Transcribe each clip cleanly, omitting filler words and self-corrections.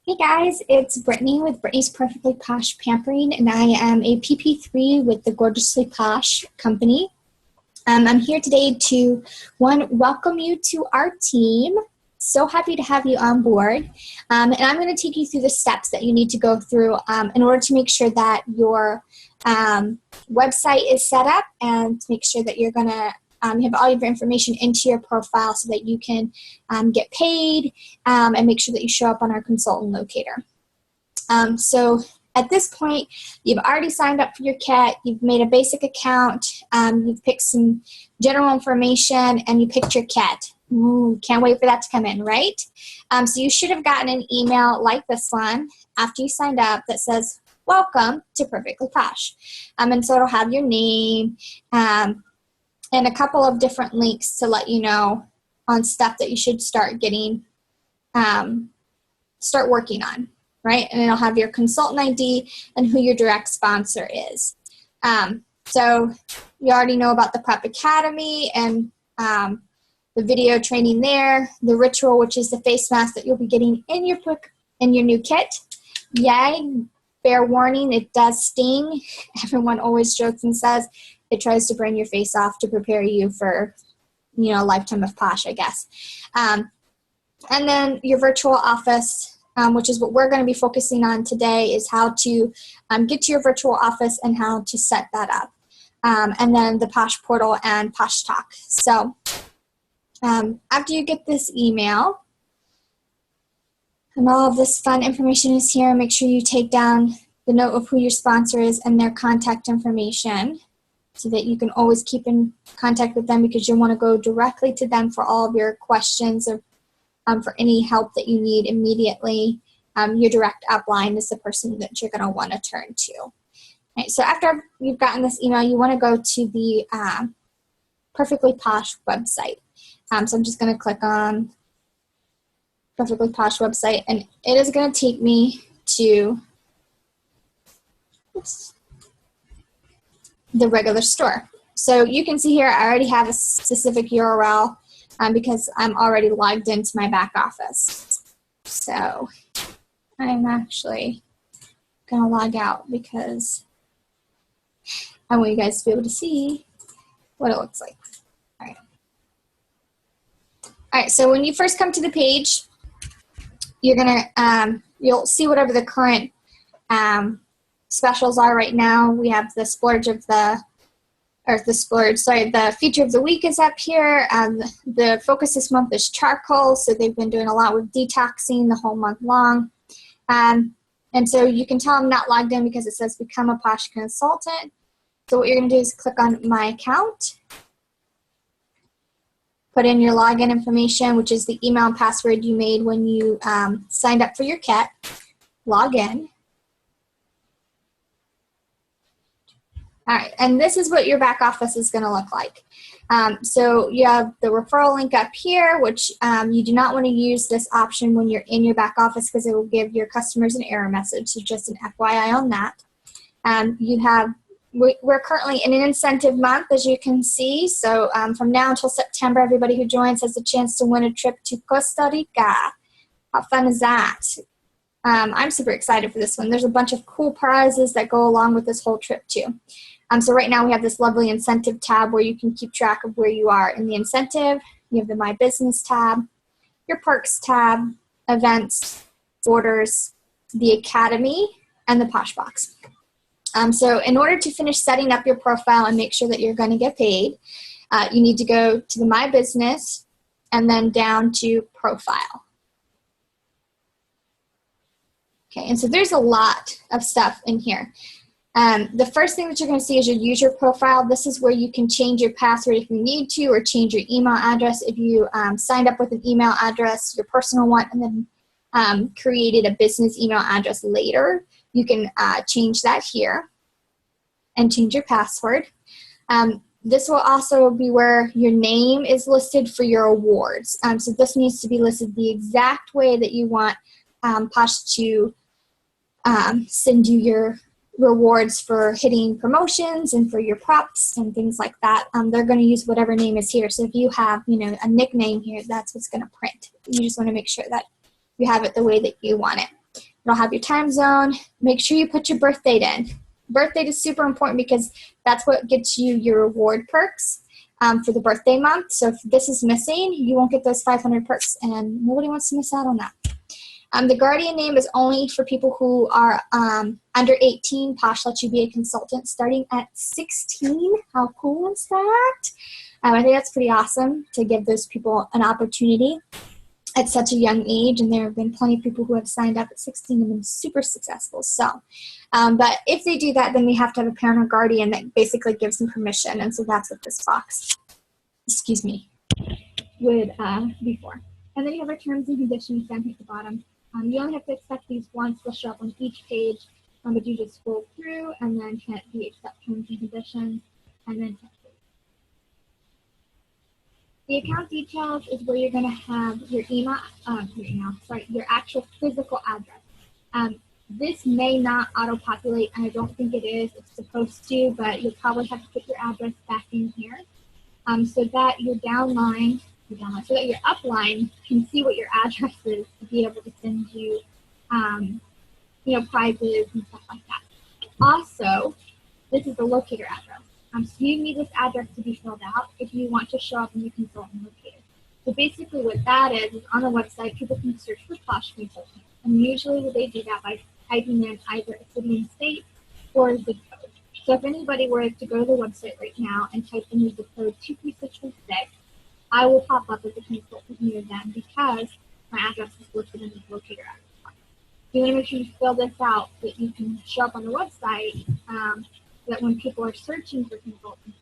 Hey guys, it's Brittany with Brittany's Perfectly Posh Pampering, and I am a PP3 with the Gorgeously Posh company. I'm here today to, welcome you to our team. So happy to have you on board. And I'm going to take you through the steps that you need to go through in order to make sure that your website is set up and to make sure that you're going to have all of your information into your profile so that you can get paid and make sure that you show up on our consultant locator. So at this point, you've already signed up for your kit, you've made a basic account, you've picked some general information, and you picked your kit. Can't wait for that to come in, right? So you should have gotten an email like this one after you signed up that says, welcome to Perfectly Posh. And so it'll have your name, and a couple of different links to let you know on stuff that you should start getting, start working on, right? And it'll have your consultant ID and who your direct sponsor is. So you already know about the Prep Academy and the video training there, the ritual, which is the face mask that you'll be getting in your new kit. Yay, fair warning, it does sting. Everyone always jokes and says, it tries to burn your face off to prepare you for, a lifetime of posh, I guess. And then your virtual office, which is what we're going to be focusing on today, is how to get to your virtual office and how to set that up. And then the Posh Portal and Posh Talk. So after you get this email, and all of this fun information is here, make sure you take down the note of who your sponsor is and their contact information, so that you can always keep in contact with them, because you'll want to go directly to them for all of your questions or for any help that you need immediately. Your direct upline is the person that you're going to want to turn to. Right, so after you've gotten this email, you want to go to the Perfectly Posh website. So I'm just going to click on Perfectly Posh website, and it is going to take me to the regular store. So you can see here I already have a specific URL because I'm already logged into my back office. So I'm actually going to log out because I want you guys to be able to see what it looks like. All right, so when you first come to the page, you're going you'll see whatever the current specials are right now. We have the the feature of the week is up here. The focus this month is charcoal, so they've been doing a lot with detoxing the whole month long. And so you can tell I'm not logged in because it says become a Posh consultant. So what you're going to do is click on my account, put in your login information, which is the email and password you made when you signed up for your kit, log in. All right, and this is what your back office is going to look like. So you have the referral link up here, which you do not want to use this option when you're in your back office because it will give your customers an error message, so just an FYI on that. We're currently in an incentive month, as you can see. So from now until September, everybody who joins has a chance to win a trip to Costa Rica. How fun is that? I'm super excited for this one. There's a bunch of cool prizes that go along with this whole trip too. So right now we have this lovely incentive tab where you can keep track of where you are in the incentive. You have the My Business tab, your Perks tab, Events, Orders, the Academy, and the Posh Box. So in order to finish setting up your profile and make sure that you're going to get paid, you need to go to the My Business and then down to Profile. Okay, and so there's a lot of stuff in here. The first thing that you're going to see is your user profile. This is where you can change your password if you need to, or change your email address if you signed up with an email address, your personal one, and then created a business email address later. You can change that here and change your password. This will also be where your name is listed for your awards. So this needs to be listed the exact way that you want Posh to send you your rewards for hitting promotions and for your props and things like that. They're going to use whatever name is here. So if you have, a nickname here, that's what's going to print. You just want to make sure that you have it the way that you want it. It'll have your time zone. Make sure you put your birth date in. Birth date is super important because that's what gets you your reward perks for the birthday month. So if this is missing, you won't get those 500 perks, and nobody wants to miss out on that. The guardian name is only for people who are under 18. Posh lets you be a consultant starting at 16. How cool is that? I think that's pretty awesome to give those people an opportunity at such a young age, and there have been plenty of people who have signed up at 16 and been super successful. So, but if they do that, then we have to have a parent or guardian that basically gives them permission, and so that's what this box, would be for. And then you have our terms and conditions down here at the bottom. You only have to accept these once. They'll show up on each page, but you just scroll through and then hit the accept terms and conditions, and then hit save. The account details is where you're going to have your your actual physical address. This may not auto-populate, and I don't think it is. It's supposed to, but you'll probably have to put your address back in here so that your downline, so that your upline can see what your address is to be able to send you, prizes and stuff like that. Also, this is the locator address. So you need this address to be filled out if you want to show up in your consultant locator. So basically what that is on the website, people can search for Posh Consultant. And usually they do that by typing in either a city and state or a zip code. So if anybody were to go to the website right now and type in the zip code 23616, I will pop up as a consultant near them because my address is listed in the locator address. You want to make sure you fill this out so that you can show up on the website so that when people are searching for consultants,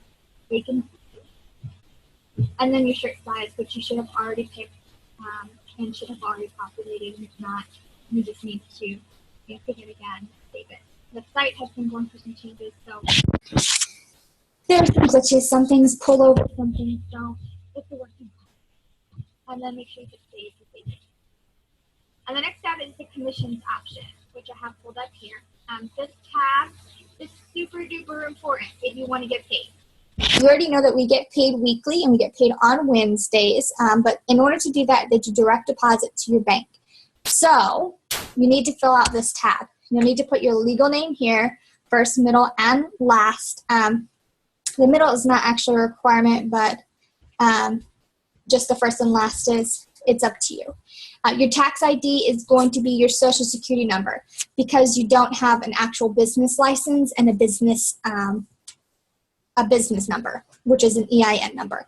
they can see you. And then your shirt size, which you should have already picked and should have already populated. And if not, you just need to pick it again, save it. The site has been going through some changes, so there are some glitches. Some things pull over, some things don't. It's a working process. And then make sure you hit save to save it. And the next tab is the commissions option, which I have pulled up here. This tab is super duper important if you want to get paid. You already know that we get paid weekly and we get paid on Wednesdays, but in order to do that, they do direct deposit to your bank. So you need to fill out this tab. You'll need to put your legal name here, first, middle, and last. The middle is not actually a requirement, but just the first and last is, it's up to you. Your tax ID is going to be your social security number because you don't have an actual business license and a business number, which is an EIN number.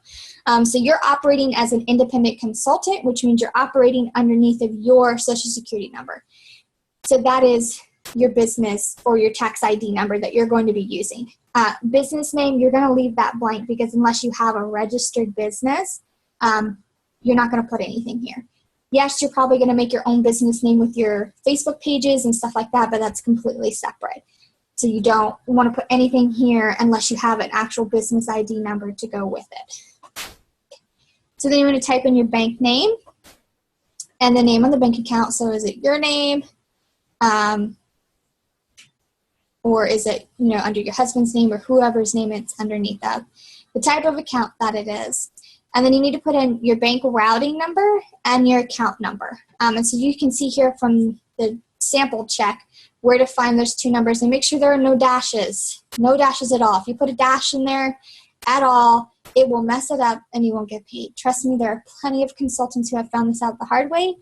So you're operating as an independent consultant, which means you're operating underneath of your social security number. So that is your business or your tax ID number that you're going to be using. Business name, you're going to leave that blank because unless you have a registered business, you're not going to put anything here. Yes, you're probably going to make your own business name with your Facebook pages and stuff like that, but that's completely separate. So you don't want to put anything here unless you have an actual business ID number to go with it. So then you want to type in your bank name and the name on the bank account. So is it your name? Or is it, under your husband's name or whoever's name it's underneath of, the type of account that it is. And then you need to put in your bank routing number and your account number. And so you can see here from the sample check where to find those two numbers and make sure there are no dashes. No dashes at all. If you put a dash in there at all, it will mess it up and you won't get paid. Trust me, there are plenty of consultants who have found this out the hard way.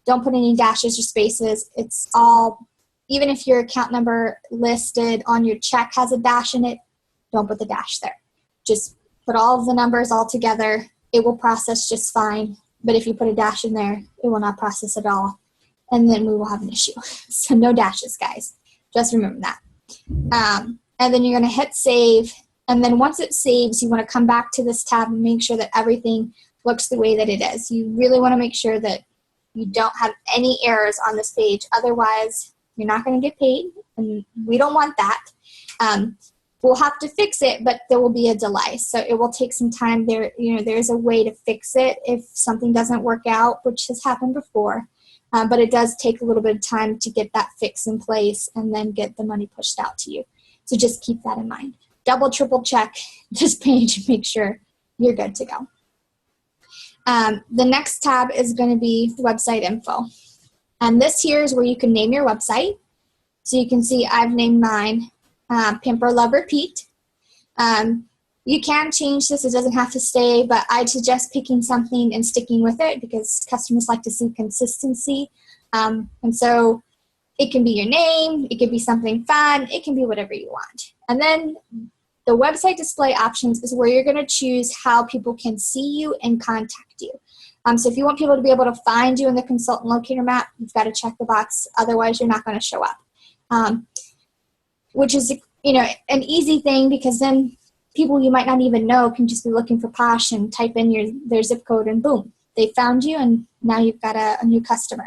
Don't put any dashes or spaces. It's all, even if your account number listed on your check has a dash in it, don't put the dash there. Just put all of the numbers all together. It will process just fine. But if you put a dash in there, it will not process at all. And then we will have an issue. So no dashes, guys. Just remember that. And then you're going to hit save. And then once it saves, you want to come back to this tab and make sure that everything looks the way that it is. You really want to make sure that you don't have any errors on this page. Otherwise, you're not going to get paid. And we don't want that. We'll have to fix it, but there will be a delay. So it will take some time. There's a way to fix it if something doesn't work out, which has happened before. But it does take a little bit of time to get that fix in place and then get the money pushed out to you. So just keep that in mind. Double, triple check this page and make sure you're good to go. The next tab is going to be website info. And this here is where you can name your website. So you can see I've named mine Pamper, Love, Repeat. You can change this. It doesn't have to stay, but I'd suggest picking something and sticking with it because customers like to see consistency. And so it can be your name. It could be something fun. It can be whatever you want. And then the website display options is where you're going to choose how people can see you and contact you. So if you want people to be able to find you in the consultant locator map, you've got to check the box. Otherwise, you're not going to show up, which is, an easy thing because then people you might not even know can just be looking for Posh and type in their zip code and boom, they found you and now you've got a new customer.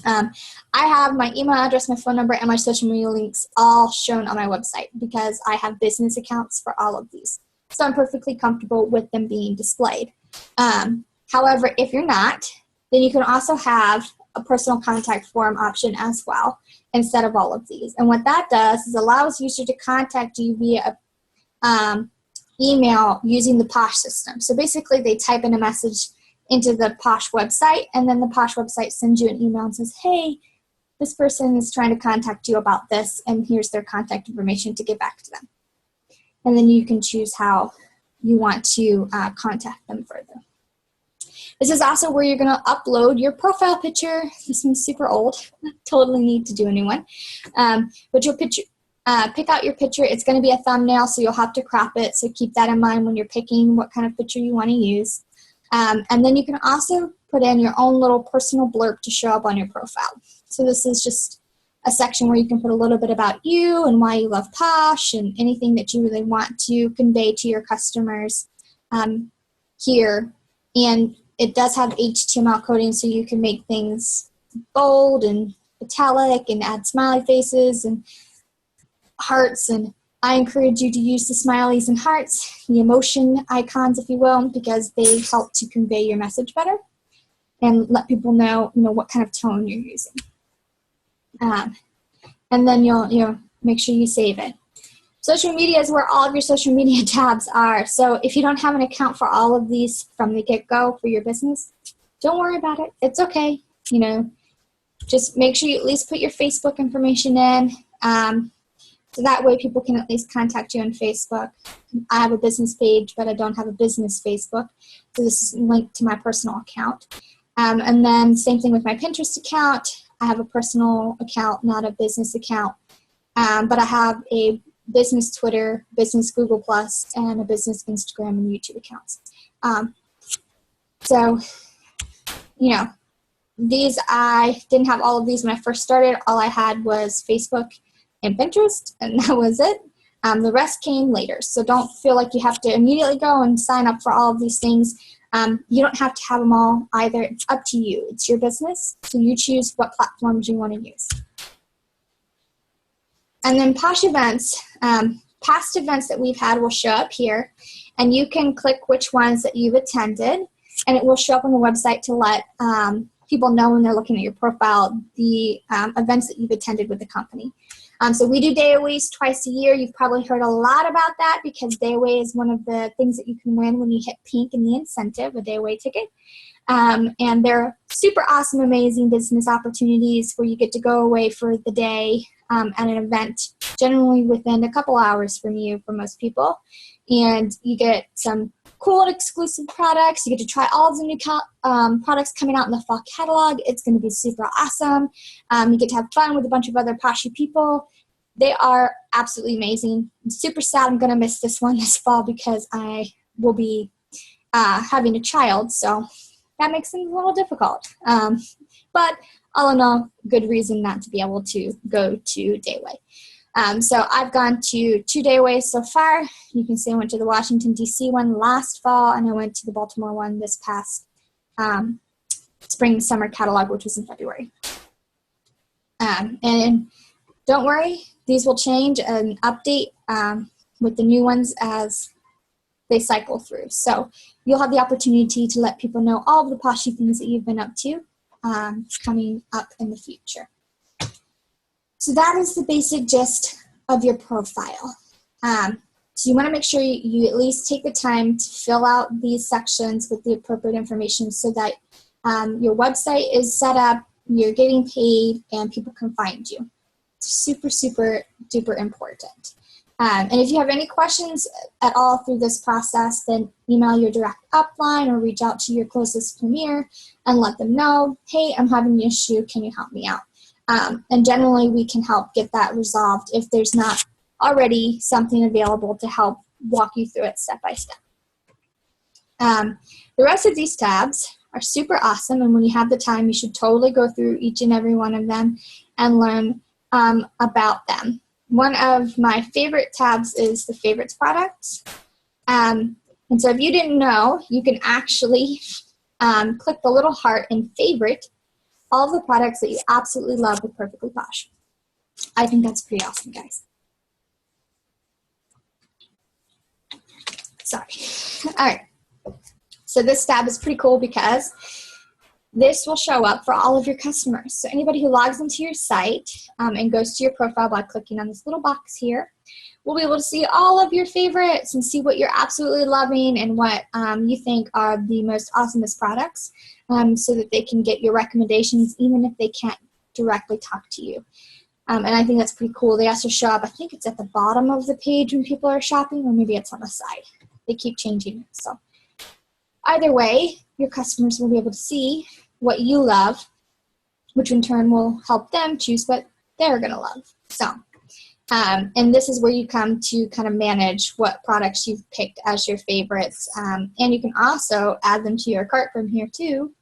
I have my email address, my phone number, and my social media links all shown on my website because I have business accounts for all of these. So I'm perfectly comfortable with them being displayed. However, if you're not, then you can also have a personal contact form option as well instead of all of these. And what that does is allows users to contact you via email using the Posh system. So basically they type in a message into the Posh website, and then the Posh website sends you an email and says, hey, this person is trying to contact you about this, and here's their contact information to get back to them. And then you can choose how you want to contact them further. This is also where you're going to upload your profile picture. This one's super old. Totally need to do a new one. But you'll pick out your picture. It's going to be a thumbnail, so you'll have to crop it. So keep that in mind when you're picking what kind of picture you want to use. And then you can also put in your own little personal blurb to show up on your profile. So this is just a section where you can put a little bit about you and why you love Posh and anything that you really want to convey to your customers here. And it does have HTML coding, so you can make things bold and italic and add smiley faces and hearts. And I encourage you to use the smileys and hearts, the emotion icons, if you will, because they help to convey your message better and let people know, what kind of tone you're using. And then you'll make sure you save it. Social media is where all of your social media tabs are. So if you don't have an account for all of these from the get-go for your business, don't worry about it. It's okay. Just make sure you at least put your Facebook information in. So that way people can at least contact you on Facebook. I have a business page, but I don't have a business Facebook. So this is linked to my personal account. And then same thing with my Pinterest account. I have a personal account, not a business account. But I have a business Twitter, business Google+, and a business Instagram and YouTube accounts. So, these, I didn't have all of these when I first started. All I had was Facebook and Pinterest, and that was it. The rest came later. So don't feel like you have to immediately go and sign up for all of these things. You don't have to have them all either. It's up to you. It's your business, so you choose what platforms you want to use. And then Posh events, past events that we've had will show up here, and you can click which ones that you've attended, and it will show up on the website to let people know when they're looking at your profile the events that you've attended with the company. So we do day-aways twice a year. You've probably heard a lot about that because day-away is one of the things that you can win when you hit pink in the incentive, a day-away ticket. And they're super awesome, amazing business opportunities where you get to go away for the day at an event, generally within a couple hours from you for most people. And you get some cool and exclusive products. You get to try all of the new products coming out in the fall catalog. It's going to be super awesome. You get to have fun with a bunch of other Poshy people. They are absolutely amazing. I'm super sad I'm going to miss this one this fall because I will be having a child. So that makes things a little difficult. But all in all, good reason not to be able to go to Dayway. So I've gone to 2 Dayways so far. You can see I went to the Washington, D.C. one last fall, and I went to the Baltimore one this past spring summer catalog, which was in February. And don't worry, these will change and update with the new ones as they cycle through. So you'll have the opportunity to let people know all of the Poshy things that you've been up to coming up in the future. So that is the basic gist of your profile. So you want to make sure you at least take the time to fill out these sections with the appropriate information so that your website is set up, you're getting paid, and people can find you. It's super, super duper important. And if you have any questions at all through this process, then email your direct upline or reach out to your closest premier and let them know, hey, I'm having an issue. Can you help me out? And generally, we can help get that resolved if there's not already something available to help walk you through it step by step. The rest of these tabs are super awesome, and when you have the time, you should totally go through each and every one of them and learn about them. One of my favorite tabs is the favorites products. And so if you didn't know, you can actually click the little heart and favorite all of the products that you absolutely love with Perfectly Posh. I think that's pretty awesome, guys. Sorry. All right. So this tab is pretty cool because this will show up for all of your customers. So anybody who logs into your site and goes to your profile by clicking on this little box here will be able to see all of your favorites and see what you're absolutely loving and what you think are the most awesomest products so that they can get your recommendations even if they can't directly talk to you. And I think that's pretty cool. They also show up, I think it's at the bottom of the page when people are shopping, or maybe it's on the side. They keep changing it. So either way, your customers will be able to see what you love, which in turn will help them choose what they're going to love. So, and this is where you come to kind of manage what products you've picked as your favorites. And you can also add them to your cart from here too.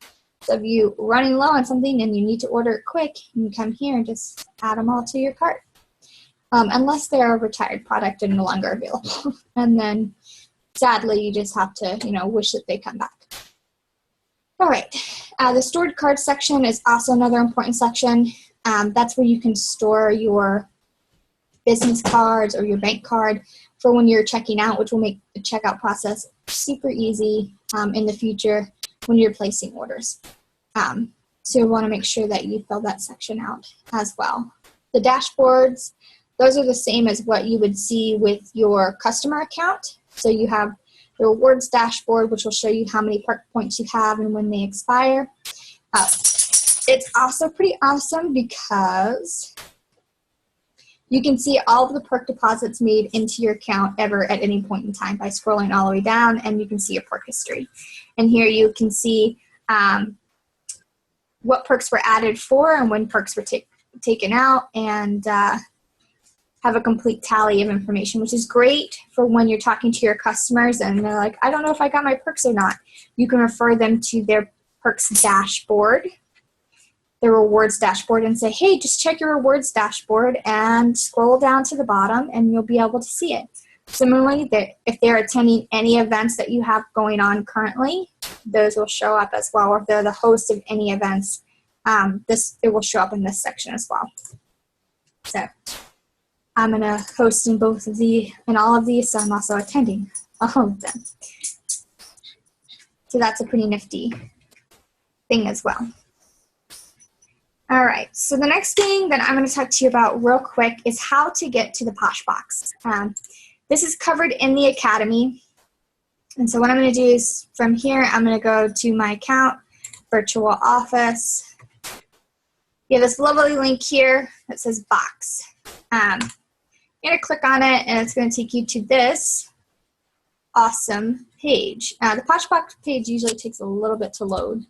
So if you're running low on something and you need to order it quick, you can come here and just add them all to your cart. Unless they're a retired product and no longer available. And then sadly, you just have to, wish that they come back. All right. The stored cards section is also another important section. That's where you can store your business cards or your bank card for when you're checking out, which will make the checkout process super easy in the future when you're placing orders. So you want to make sure that you fill that section out as well. The dashboards, those are the same as what you would see with your customer account. So you have the rewards dashboard, which will show you how many perk points you have and when they expire. It's also pretty awesome because you can see all of the perk deposits made into your account ever at any point in time by scrolling all the way down, and you can see your perk history. And here you can see what perks were added for and when perks were taken out, and have a complete tally of information, which is great for when you're talking to your customers and they're like, I don't know if I got my perks or not. You can refer them to their perks dashboard, their rewards dashboard, and say, hey, just check your rewards dashboard and scroll down to the bottom and you'll be able to see it. Similarly, if they're attending any events that you have going on currently, those will show up as well. Or if they're the host of any events, it will show up in this section as well. So I'm going to host in all of these, so I'm also attending all of them. So that's a pretty nifty thing as well. All right, so the next thing that I'm going to talk to you about real quick is how to get to the Posh Box. This is covered in the Academy. And so what I'm going to do is from here, I'm going to go to my account, virtual office. You have this lovely link here that says Box. You're going to click on it, and it's going to take you to this awesome page. The Posh Box page usually takes a little bit to load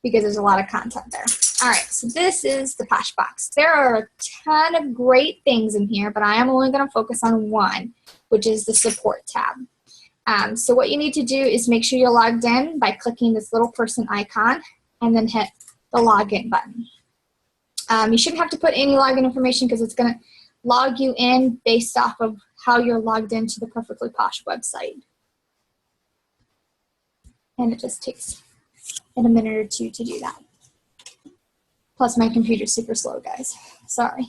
because there's a lot of content there. All right, so this is the Posh Box. There are a ton of great things in here, but I am only going to focus on one, which is the support tab. So what you need to do is make sure you're logged in by clicking this little person icon and then hit the login button. You shouldn't have to put any login information because it's going to log you in based off of how you're logged into the Perfectly Posh website. And it just takes a minute or two to do that. Plus my computer's super slow, guys. Sorry.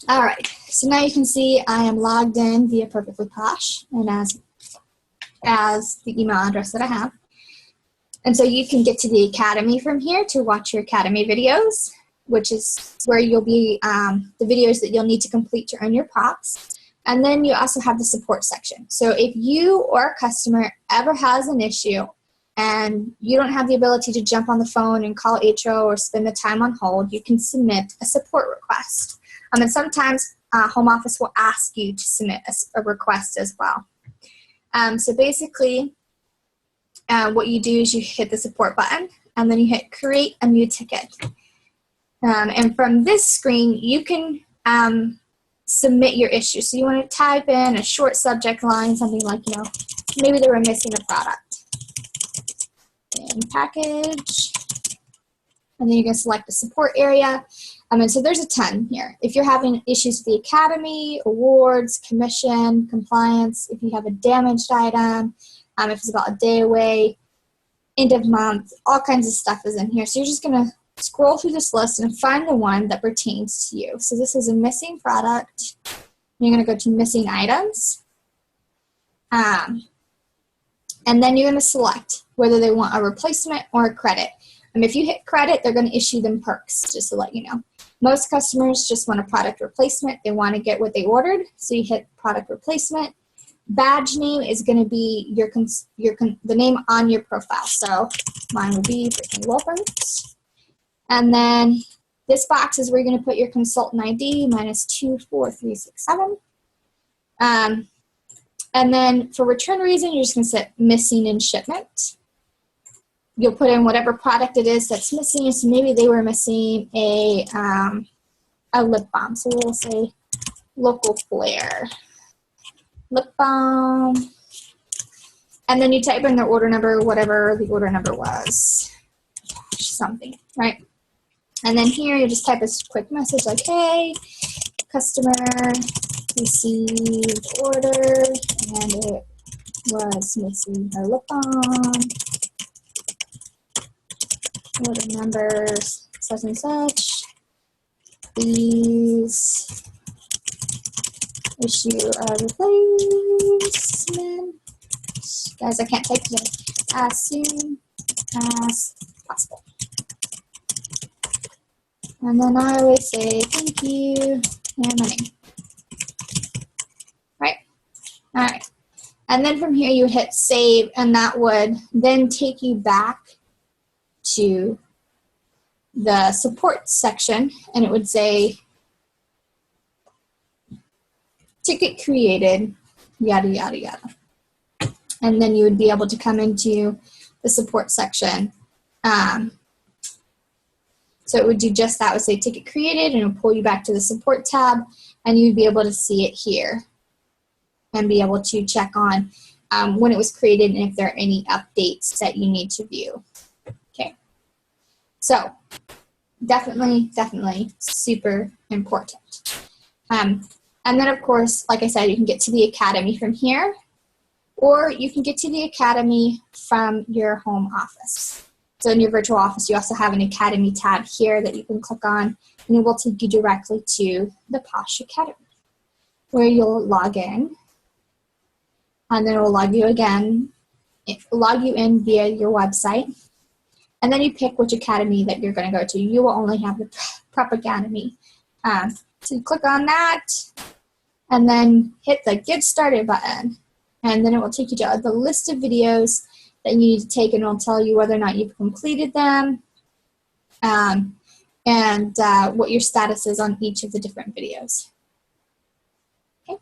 All right, so now you can see I am logged in via Perfectly Posh and as the email address that I have. And so you can get to the Academy from here to watch your Academy videos, which is where you'll be the videos that you'll need to complete to earn your props. And then you also have the support section. So if you or a customer ever has an issue and you don't have the ability to jump on the phone and call HO or spend the time on hold, you can submit a support request. And sometimes home office will ask you to submit a request as well. So basically, what you do is you hit the support button, and then you hit create a new ticket. And from this screen, you can submit your issue. So you want to type in a short subject line, something like, maybe they were missing a product in package. And then you can select the support area. And so there's a ton here. If you're having issues with the academy, awards, commission, compliance, if you have a damaged item, if it's about a day away, end of month, all kinds of stuff is in here. So you're just going to scroll through this list and find the one that pertains to you. So this is a missing product. You're going to go to missing items. And then you're going to select whether they want a replacement or a credit. And if you hit credit, they're going to issue them perks, just to let you know. Most customers just want a product replacement. They want to get what they ordered. So you hit product replacement. Badge name is going to be the name on your profile. So mine would be Brittany Wilbert. And then this box is where you're going to put your consultant ID, -24367. And then for return reason, you're just going to set missing in shipment. You'll put in whatever product it is that's missing. So maybe they were missing a lip balm. So we'll say local flare lip balm. And then you type in the order number, whatever the order number was, something, right? And then here you just type a quick message like, hey, customer received order and it was missing her lip balm. Order number such and such. Please issue a replacement. Guys, I can't type today. As soon as possible. And then I always say thank you and my name. Right? All right. And then from here you hit save, and that would then take you back to the support section, and it would say ticket created, yada, yada, yada. And then you would be able to come into the support section. So it would do just that. It would say ticket created, and it would pull you back to the support tab, and you'd be able to see it here and be able to check on when it was created and if there are any updates that you need to view. Okay. So definitely super important. And then, of course, like I said, you can get to the academy from here, or you can get to the academy from your home office. So in your virtual office, you also have an academy tab here that you can click on, and it will take you directly to the Posh Academy, where you'll log in, and then it will log you in via your website. And then you pick which academy that you're going to go to. You will only have the Prep Academy. So you click on that, and then hit the Get Started button. And then it will take you to the list of videos that you need to take, and it will tell you whether or not you've completed them and what your status is on each of the different videos. Okay.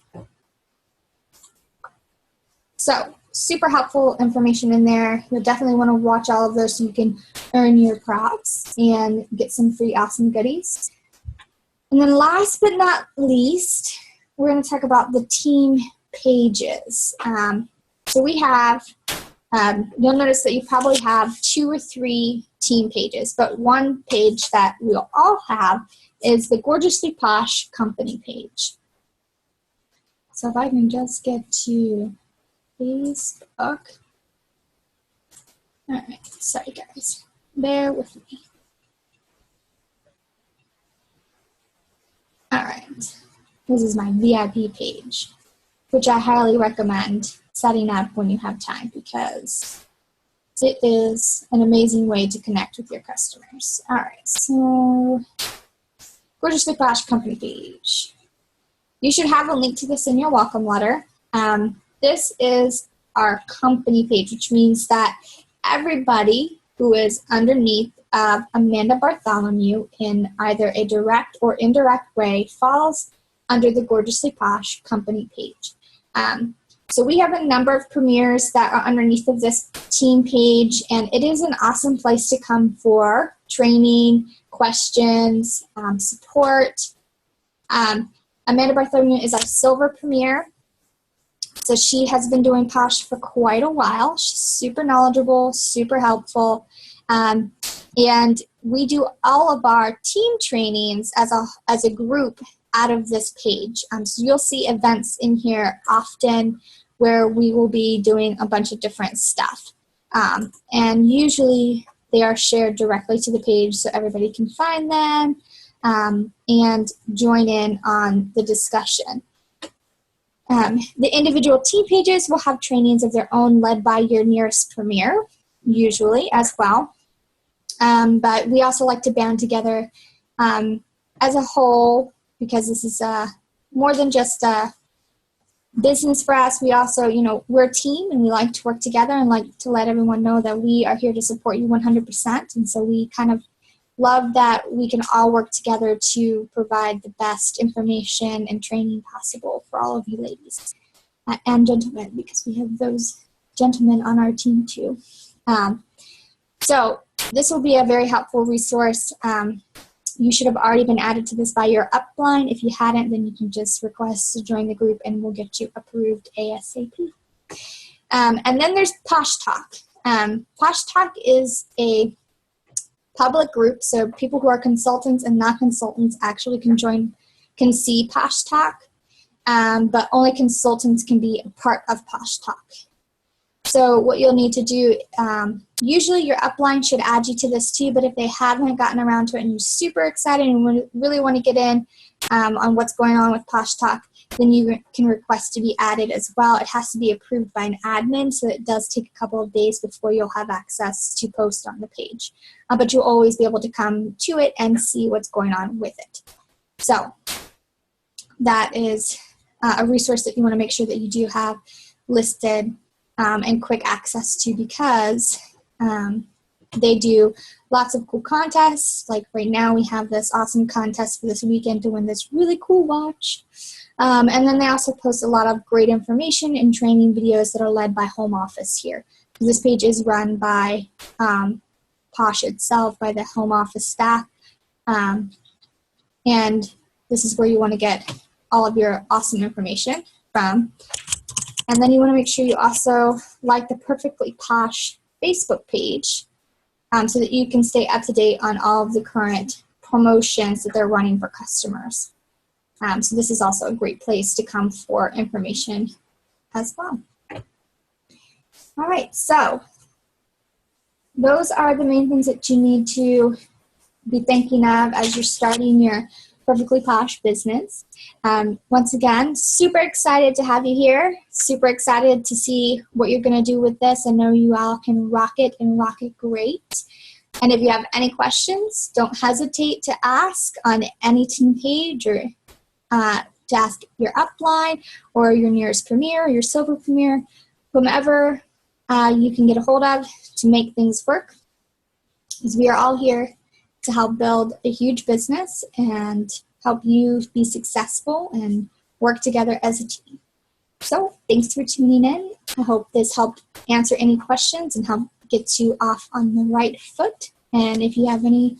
So super helpful information in there. You'll definitely want to watch all of those so you can earn your props and get some free awesome goodies. And then last but not least, we're going to talk about the team pages. So we have, you'll notice that you probably have 2 or 3 team pages, but one page that we'll all have is the Gorgeously Posh company page. So if I can just get to Facebook. All right, sorry guys, bear with me. All right, this is my VIP page, which I highly recommend setting up when you have time, because it is an amazing way to connect with your customers. All right, so Gorgeously Posh company page. You should have a link to this in your welcome letter. This is our company page, which means that everybody who is underneath Amanda Bartholomew in either a direct or indirect way falls under the Gorgeously Posh company page. So we have a number of premiers that are underneath of this team page, and it is an awesome place to come for training, questions, support. Amanda Bartholomew is our silver premier. So she has been doing Posh for quite a while. She's super knowledgeable, super helpful. And we do all of our team trainings as a group out of this page. So you'll see events in here often where we will be doing a bunch of different stuff. And usually they are shared directly to the page so everybody can find them and join in on the discussion. The individual team pages will have trainings of their own led by your nearest premier, usually as well. But we also like to band together as a whole, because this is more than just a business for us. We also, we're a team and we like to work together and like to let everyone know that we are here to support you 100%. And so we kind of love that we can all work together to provide the best information and training possible for all of you ladies and gentlemen, because we have those gentlemen on our team too. So this will be a very helpful resource. You should have already been added to this by your upline. If you hadn't, then you can just request to join the group and we'll get you approved ASAP. And then there's Posh Talk. Posh Talk is a public group, so people who are consultants and not consultants actually can see Posh Talk, but only consultants can be a part of Posh Talk. So what you'll need to do, usually your upline should add you to this too, but if they haven't gotten around to it and you're super excited and really want to get in on what's going on with Posh Talk, then you can request to be added as well. It has to be approved by an admin, so it does take a couple of days before you'll have access to post on the page. But you'll always be able to come to it and see what's going on with it. So that is a resource that you want to make sure that you do have listed and quick access to, because they do lots of cool contests. Like right now we have this awesome contest for this weekend to win this really cool watch. And then they also post a lot of great information and training videos that are led by home office here. This page is run by Posh itself, by the home office staff. And this is where you want to get all of your awesome information from. And then you want to make sure you also like the Perfectly Posh Facebook page so that you can stay up to date on all of the current promotions that they're running for customers. So this is also a great place to come for information as well. All right, so those are the main things that you need to be thinking of as you're starting your Perfectly Posh business. Once again, super excited to have you here. Super excited to see what you're going to do with this. I know you all can rock it and rock it great. And if you have any questions, don't hesitate to ask on any team page or to ask your upline or your nearest premier or your silver premier, whomever you can get a hold of to make things work. Because we are all here to help build a huge business and help you be successful and work together as a team. So thanks for tuning in. I hope this helped answer any questions and help get you off on the right foot. And if you have any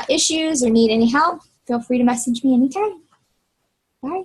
issues or need any help, feel free to message me anytime. Bye.